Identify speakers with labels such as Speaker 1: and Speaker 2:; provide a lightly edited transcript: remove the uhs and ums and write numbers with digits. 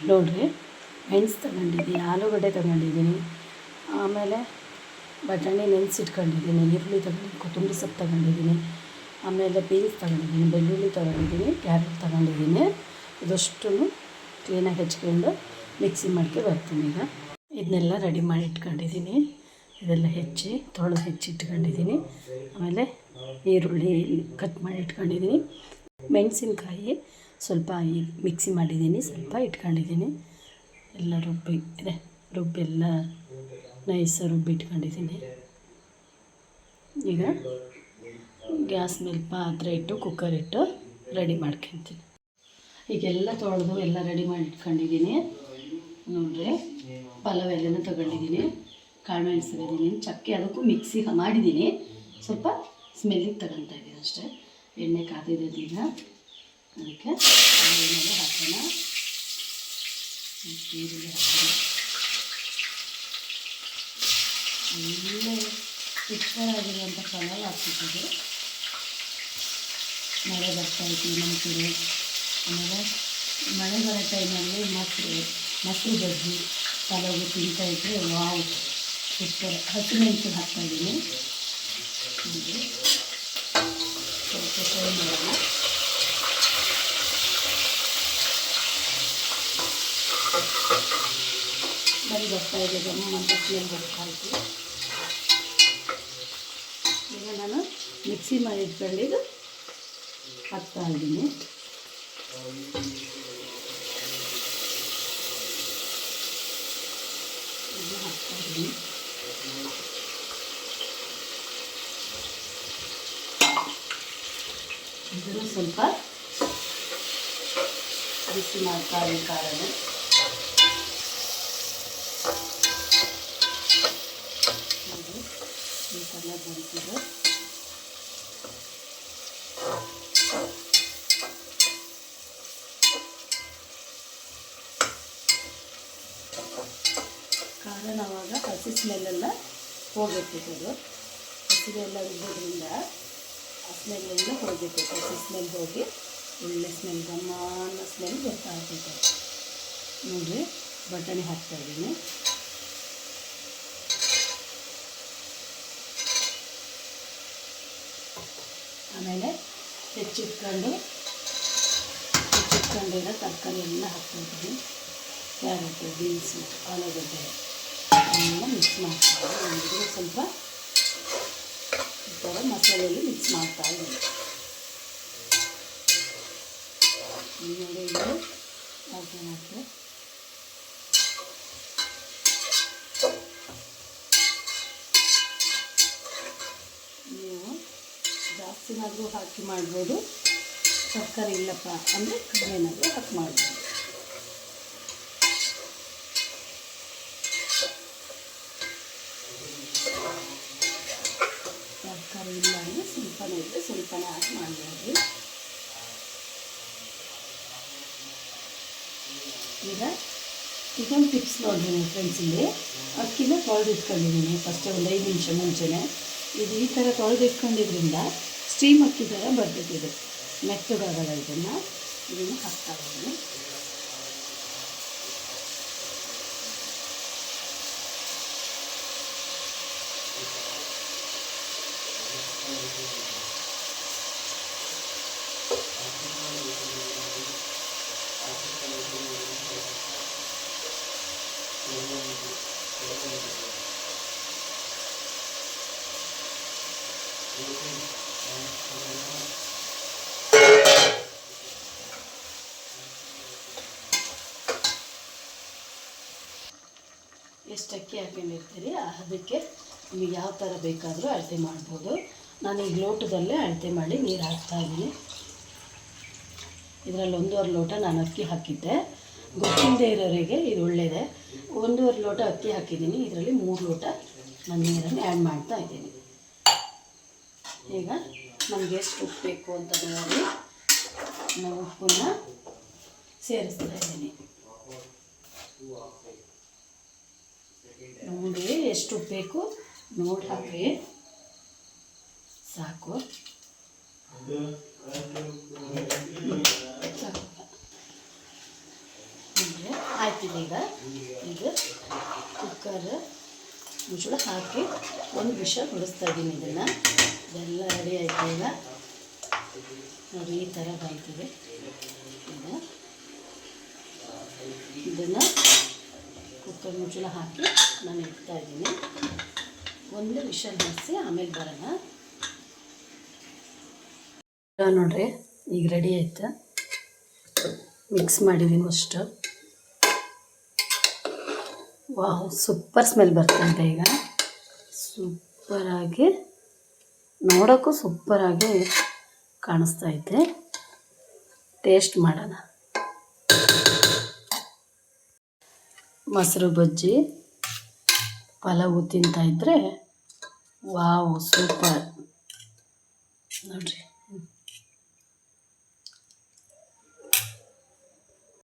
Speaker 1: ನೋಡಿರಿ, ಮೆಣಸು ತಗೊಂಡಿದ್ದೀನಿ, ಆಲೂಗಡ್ಡೆ ತಗೊಂಡಿದ್ದೀನಿ, ಆಮೇಲೆ ಬಟಾಣಿ ನೆನೆಸಿಟ್ಕೊಂಡಿದ್ದೀನಿ, ಈರುಳ್ಳಿ ತಗೊಂಡಿದ್ದೀನಿ, ಕೊತ್ತಂಬರಿ ಸೊಪ್ಪು ತಗೊಂಡಿದ್ದೀನಿ, ಆಮೇಲೆ ಬೀನ್ಸ್ ತಗೊಂಡಿದ್ದೀನಿ, ಬೆಳ್ಳುಳ್ಳಿ ತಗೊಂಡಿದ್ದೀನಿ, ಕ್ಯಾರೆಟ್ ತಗೊಂಡಿದ್ದೀನಿ. ಇದಷ್ಟು ಕ್ಲೀನಾಗಿ ಹೆಚ್ಕೊಂಡು ಮಿಕ್ಸಿ ಮಾಡ್ಕೊಂಡು ಬರ್ತೀನಿ. ಈಗ ಇದನ್ನೆಲ್ಲ ರೆಡಿ ಮಾಡಿ ಇಟ್ಕೊಂಡಿದ್ದೀನಿ. ಇದೆಲ್ಲ ತೊಳೆದು ಹೆಚ್ಚಿಟ್ಕೊಂಡಿದ್ದೀನಿ. ಆಮೇಲೆ ಈರುಳ್ಳಿ ಕಟ್ ಮಾಡಿ ಇಟ್ಕೊಂಡಿದ್ದೀನಿ. ಮೆಣಸಿನ್ಕಾಯಿ ಸ್ವಲ್ಪ ಮಿಕ್ಸಿ ಮಾಡಿದ್ದೀನಿ, ಸ್ವಲ್ಪ ಇಟ್ಕೊಂಡಿದ್ದೀನಿ. ಎಲ್ಲ ರುಬ್ಬೆಲ್ಲ ನೈಸ್ ರುಬ್ಬಿ ಇಟ್ಕೊಂಡಿದ್ದೀನಿ. ಈಗ ಗ್ಯಾಸ್ ಮೇಲೆ ಪಾತ್ರೆ ಇಟ್ಟು ಕುಕ್ಕರ್ ಇಟ್ಟು ರೆಡಿ ಮಾಡ್ಕೊತೀನಿ. ಈಗೆಲ್ಲ ತೊಳೆದು ಎಲ್ಲ ರೆಡಿ ಮಾಡಿ ಇಟ್ಕೊಂಡಿದ್ದೀನಿ. ನೋಡಿರಿ, ಪಲಾವ್ ಎಲೆನೂ ತೊಗೊಂಡಿದ್ದೀನಿ, ಕಾಳು ಮೆಣಸು ತಗೊಂಡಿದ್ದೀನಿ, ಚಕ್ಕೆ ಅದಕ್ಕೂ ಮಿಕ್ಸಿ ಮಾಡಿದ್ದೀನಿ. ಸ್ವಲ್ಪ ಸ್ಮೆಲ್ಲಿಗೆ ತಗೊತಾ ಇದ್ದೀನಿ ಅಷ್ಟೇ. ಎಣ್ಣೆ ಕಾದಿದೆ ಈಗ, ಅದಕ್ಕೆ ಎಣ್ಣೆಗೆ ಹಾಕೋಣ. ಈರುಳ್ಳಿ ಹಾಕೋಣ. ಒಳ್ಳೆ ರುಚಿಕರಾಗಿರುವಂಥ ಪಲಾವ್ ಆಗ್ತಿರ್ತದೆ. ಮಳೆ ಬರ್ತಾಯಿತ್ತು ನಮ್ಮ ಕಡೆ. ಆಮೇಲೆ ಮಳೆ ಬರೋ ಟೈಮಲ್ಲಿ ಮೊಸರು ಬಜ್ಜಿ ಪಲಾವು ತಿಂತಾಯಿದ್ರೆ ವಾವ್ ಸೂಪರ್. ಹಸಿಮೆಣಸು ಹಾಕ್ತಾಯಿದ್ದೀನಿ. ಸ್ವಲ್ಪ ಫ್ರೈ ಮಾಡೋಣ. ಬರೀ ಬರ್ತಾಯಿದೆ, ಗಮ್ಮಂತ ಸ್ಮೆಲ್ ಬರ್ತಾಯಿತ್ತು. ಈಗ ನಾನು ಮಿಕ್ಸಿ ಮಾಡಿ ಇಟ್ಕೊಂಡಿದ್ದು ಹಾಕ್ತಾಯಿದ್ದೀನಿ. ಹಾಕ್ತಾಯಿದ್ದೀನಿ. ಇದನ್ನು ಸ್ವಲ್ಪ ಬಿಸಿ ಮಾಡ್ತಾ ಈ ಕಾರಣ ಈ ಕಲರ್ ಬಂತಿದೆ. ಕಾರಣ ಆವಾಗ ಹಸಿ ಸ್ಮೆಲ್ಲೆಲ್ಲ ಹೋಗಿರ್ತೈತೆ. ಹಸಿರೆಲ್ಲ ಇರೋದ್ರಿಂದ ಆ ಸ್ಮೆಲ್ಲೆಲ್ಲ ಹೋಗಿರ್ತೈತೆ. ಹಸಿ ಸ್ಮೆಲ್ ಹೋಗಿ ಒಳ್ಳೆ ಸ್ಮೆಲ್, ಗಮ್ಮನ ಸ್ಮೆಲ್ ಬರ್ತಾ ಇರ್ತೈತೆ. ನೋಡಿರಿ, ಬಟಾಣಿ ಹಾಕ್ತಾಯಿದ್ದೀನಿ. ಆಮೇಲೆ ಹೆಚ್ಚಿಟ್ಕೊಂಡಿರೋ ತರಕಾರಿ ಎಲ್ಲ ಹಾಕ್ತಾಯಿದ್ದೀನಿ. ಕ್ಯಾರೆಟು, ಬೀನ್ಸು, ಆಲೂಗಡ್ಡೆ ಎಲ್ಲ ಮಿಕ್ಸ್ ಮಾಡ್ತಾಯಿದ್ದೀನಿ. ಸ್ವಲ್ಪ ಈ ಥರ ಮಸಾಲೆಯಲ್ಲಿ ಮಿಕ್ಸ್ ಮಾಡ್ತಾಯಿದ್ದೀನಿ. ನೋಡಿ, ಇದು ಹಾಕಿ ನೀವು ಜಾಸ್ತಿನಾದರೂ ಹಾಕಿ ಮಾಡ್ಬೋದು. ತರಕಾರಿ ಇಲ್ಲಪ್ಪ ಅಂದರೆ ಕಡಿಮೆನಾದರೂ ಹಾಕಿ ಮಾಡ್ಬೋದು. ತರಕಾರಿ ಇಲ್ಲ ಅಂದರೆ ಸ್ವಲ್ಪನೇ ಇದ್ದರೆ ಸ್ವಲ್ಪನೇ ಹಾಕಿ ಮಾಡ್ಬೋದು. ಈಗ ಇದೊಂದು ಟಿಪ್ಸ್ ನೋಡಿದ್ದೀನಿ ಫ್ರೆಂಡ್ಸ್. ಇಲ್ಲಿ ಅಕ್ಕಿನ ತೊಳೆದಿಟ್ಕೊಂಡಿದ್ದೀನಿ ಫಸ್ಟ್ ಒಂದು 5 ನಿಮಿಷ ಮುಂಚೆನೇ. ಇದು ಈ ಥರ ತೊಳೆದಿಟ್ಕೊಂಡಿದ್ರಿಂದ ಸ್ಟೀಮ್ ಅಕ್ಕಿ ಥರ ಬರ್ತೈತಿದೆ, ಮೆತ್ತಗಾಗಲ್ಲ. ಇದನ್ನು ಹಾಕ್ತಾಯಿದ್ದೀನಿ. ಎಷ್ಟು ಅಕ್ಕಿ ಹಾಕೊಂಡಿರ್ತೀರಿ ಅದಕ್ಕೆ ನಿಮಗೆ ಯಾವ ಥರ ಬೇಕಾದರೂ ಅಳತೆ ಮಾಡ್ಬೋದು. ನಾನು ಈಗ ಲೋಟದಲ್ಲೇ ಅಳತೆ ಮಾಡಿ ನೀರು ಹಾಕ್ತಾಯಿದ್ದೀನಿ. ಇದರಲ್ಲಿ 1.5 ಲೋಟ ನಾನು ಅಕ್ಕಿ ಹಾಕಿದ್ದೆ. ಗೊತ್ತಿಲ್ಲದೆ ಇರೋರಿಗೆ ಇದು ಒಳ್ಳೆಯದೇ. 1.5 ಲೋಟ ಅಕ್ಕಿ ಹಾಕಿದ್ದೀನಿ. ಇದರಲ್ಲಿ 3 ಲೋಟ ನಾನು ನೀರನ್ನು ಆ್ಯಡ್ ಮಾಡ್ತಾಯಿದ್ದೀನಿ. ಈಗ ನಮಗೆ ಎಷ್ಟು ಉಪ್ಪು ಬೇಕು ಅಂತ ನೋಡಿ ನಾನು ಉಪ್ಪನ್ನು ಸೇರಿಸ್ತಾ ಇದ್ದೀನಿ. ನೋಡಿ ಎಷ್ಟು ಉಪ್ಪು ಬೇಕು ನೋಡಿ ಹಾಕಿ, ಸಾಕು. ಆಯ್ತಿದೆ. ಈಗ ಕುಕ್ಕರ್ ಮುಚ್ಚಳ ಹಾಕಿ ಒಂದು ವಿಷಲ್ ಹೊಡಿಸ್ತಾ ಇದ್ದೀನಿ. ಇದೆಲ್ಲ ರೆಡಿ ಆಯಿತು. ಈಗ ನೋಡಿ ಈ ಥರ ಬಾಯ್ತಿದೆ. ಈಗ ಇದನ್ನು ಕುಕ್ಕರ್ ಮುಚ್ಚಳ ಹಾಕಿ ನಾನು ಇಡ್ತಾ ಇದ್ದೀನಿ. ಒಂದು ವಿಷಲ್ ಹೊಡಿಸಿ ಆಮೇಲೆ ಬರೋಣ. ನೋಡ್ರಿ ಈಗ ರೆಡಿ ಆಯ್ತು. ಮಿಕ್ಸ್ ಮಾಡಿದ್ದೀನಿ ಅಷ್ಟು. ವಾವ್, ಸೂಪರ್ ಸ್ಮೆಲ್ ಬರ್ತಂತೆ. ಈಗ ಸೂಪರಾಗಿ, ನೋಡೋಕ್ಕೂ ಸೂಪರಾಗಿ ಕಾಣಿಸ್ತಾ ಐತೆ. ಟೇಸ್ಟ್ ಮಾಡೋಣ. ಮೊಸರು ಬಜ್ಜಿ ಪಲಾವು ತಿಂತಾಯಿದ್ರೆ ವಾವ್, ಸೂಪರ್ ನೋಡ್ರಿ.